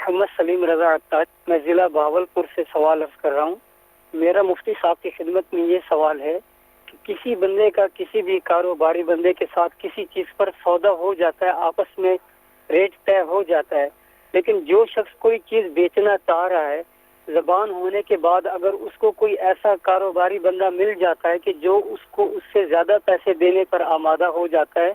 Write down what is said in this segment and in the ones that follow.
محمد سلیم رضا عطار، میں ضلع بہاولپور سے سوال عرض کر رہا ہوں۔ میرا مفتی صاحب کی خدمت میں یہ سوال ہے کہ کسی بندے کا کسی بھی کاروباری بندے کے ساتھ کسی چیز پر سودا ہو جاتا ہے، آپس میں ریٹ طے ہو جاتا ہے، لیکن جو شخص کوئی چیز بیچنا چاہ رہا ہے، زبان ہونے کے بعد اگر اس کو کوئی ایسا کاروباری بندہ مل جاتا ہے کہ جو اس کو اس سے زیادہ پیسے دینے پر آمادہ ہو جاتا ہے،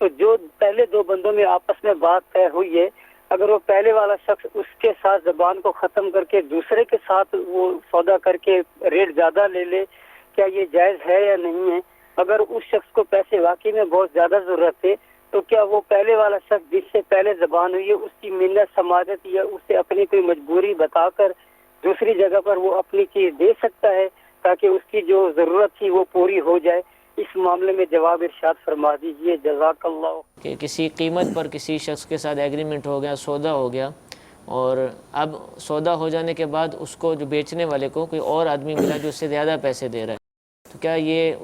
تو جو پہلے دو بندوں میں آپس میں بات طے ہوئی ہے، اگر وہ پہلے والا شخص اس کے ساتھ زبان کو ختم کر کے دوسرے کے ساتھ وہ سودا کر کے ریٹ زیادہ لے لے، کیا یہ جائز ہے یا نہیں ہے؟ اگر اس شخص کو پیسے واقعی میں بہت زیادہ ضرورت ہے تو کیا وہ پہلے والا شخص جس سے پہلے زبان ہوئی ہے اس کی منت سماجت یا اسے اپنی کوئی مجبوری بتا کر دوسری جگہ پر وہ اپنی چیز دے سکتا ہے تاکہ اس کی جو ضرورت تھی وہ پوری ہو جائے؟ اس معاملے میں جواب ارشاد فرما دیجیے، جزاک اللہ۔ کہ کسی قیمت پر کسی شخص کے ساتھ ایگریمنٹ ہو گیا، سودا ہو گیا، اور اب سودا ہو جانے کے بعد اس کو جو بیچنے والے کو کوئی اور آدمی ملا جو اس سے زیادہ پیسے دے رہا ہے، تو کیا یہ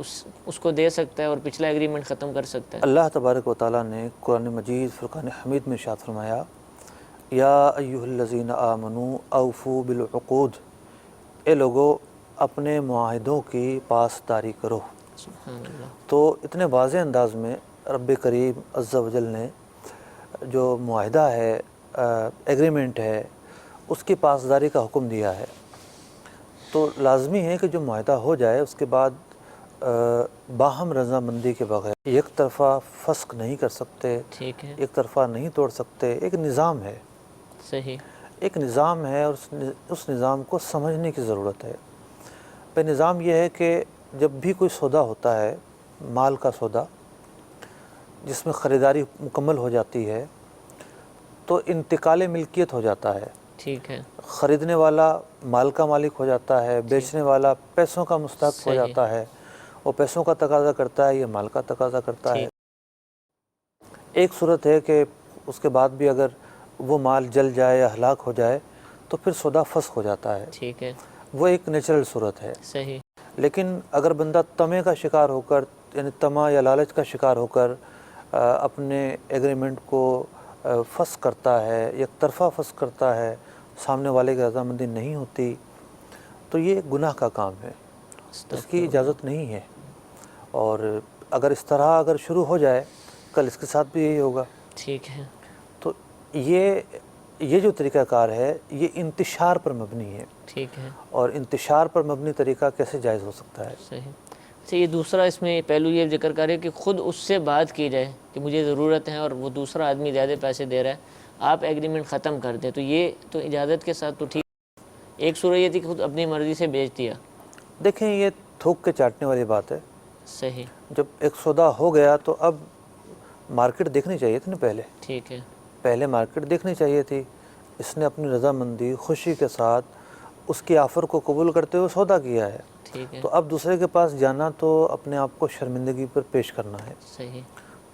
اس کو دے سکتا ہے اور پچھلا ایگریمنٹ ختم کر سکتا ہے؟ اللہ تبارک و تعالیٰ نے قرآن مجید فرقان حمید میں ارشاد فرمایا، یا ایھا الذین آمنوا اوفوا بالعقود، اے لوگو اپنے معاہدوں کی پاسداری کرو۔ سبحان اللہ۔ تو اتنے واضح انداز میں رب کریم عز و جل نے جو معاہدہ ہے، ایگریمنٹ ہے، اس کی پاسداری کا حکم دیا ہے۔ تو لازمی ہے کہ جو معاہدہ ہو جائے اس کے بعد باہم رضامندی کے بغیر یک طرفہ فسخ نہیں کر سکتے، ٹھیک ہے، ایک طرفہ نہیں توڑ سکتے۔ ایک نظام ہے، صحیح، ایک نظام ہے، اور اس نظام کو سمجھنے کی ضرورت ہے۔ پہ نظام یہ ہے کہ جب بھی کوئی سودا ہوتا ہے، مال کا سودا جس میں خریداری مکمل ہو جاتی ہے، تو انتقال ملکیت ہو جاتا ہے۔ ٹھیک ہے، خریدنے والا مال کا مالک ہو جاتا ہے، بیچنے والا پیسوں کا مستحق ہو صحیح، جاتا ہے، وہ پیسوں کا تقاضا کرتا ہے، یہ مال کا تقاضا کرتا ہے۔ ٹھیک، ایک صورت ہے کہ اس کے بعد بھی اگر وہ مال جل جائے یا ہلاک ہو جائے تو پھر سودا فسخ ہو جاتا ہے، ٹھیک ہے، وہ ایک نیچرل صورت ہے۔ صحیح، لیکن اگر بندہ طمع کا شکار ہو کر، یعنی طمع یا لالچ کا شکار ہو کر اپنے ایگریمنٹ کو فسخ کرتا ہے، یک طرفہ فسخ کرتا ہے، سامنے والے کی رضامندی نہیں ہوتی، تو یہ گناہ کا کام ہے، اس کی اجازت نہیں ہے۔ اور اگر اس طرح اگر شروع ہو جائے، کل اس کے ساتھ بھی یہی ہوگا۔ ٹھیک ہے، تو یہ جو طریقہ کار ہے یہ انتشار پر مبنی ہے، ٹھیک ہے، اور انتشار پر مبنی طریقہ کیسے جائز ہو سکتا ہے؟ صحیح۔ اچھا، یہ دوسرا اس میں پہلو یہ ذکر کرے کہ خود اس سے بات کی جائے کہ مجھے ضرورت ہے اور وہ دوسرا آدمی زیادہ پیسے دے رہا ہے، آپ ایگریمنٹ ختم کر دیں، تو یہ تو اجازت کے ساتھ تو ٹھیک۔ ایک صورت یہ تھی کہ خود اپنی مرضی سے بیچ دیا۔ دیکھیں، یہ تھوک کے چاٹنے والی بات ہے۔ صحیح، جب ایک سودا ہو گیا تو اب مارکیٹ دیکھنی چاہیے تھی نا، ٹھیک ہے، پہلے مارکیٹ دیکھنی چاہیے تھی۔ اس نے اپنی رضامندی خوشی کے ساتھ اس کی آفر کو قبول کرتے ہوئے سودا کیا ہے، ٹھیک ہے، تو اب دوسرے کے پاس جانا تو اپنے آپ کو شرمندگی پر پیش کرنا ہے، صحیح،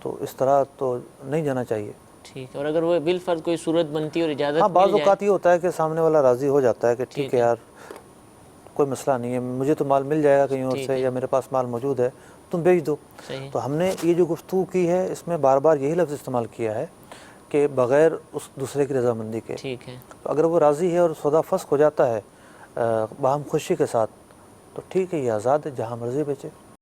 تو اس طرح تو نہیں جانا چاہیے۔ ٹھیک ہے۔ اور اگر وہ بالفرض کوئی صورت بنتی اور ہاں، اجازت بعض مل جائے، اوقات یہ ہوتا ہے کہ سامنے والا راضی ہو جاتا ہے کہ ٹھیک ٹھیک ہے ہے، یار، کوئی مسئلہ نہیں ہے، مجھے تو مال مل جائے گا کہیں اور ٹھیک سے، ہے، یا میرے پاس مال موجود ہے، تم بیچ دو۔ صحیح، تو ہم نے یہ جو گفتگو کی ہے اس میں بار بار یہی لفظ استعمال کیا ہے کہ بغیر اس دوسرے کی رضامندی کے۔ ٹھیک ہے، تو اگر وہ راضی ہے اور سودا فسخ ہو جاتا ہے باہم خوشی کے ساتھ، تو ٹھیک ہے، یہ آزاد ہے، جہاں مرضی بیچے۔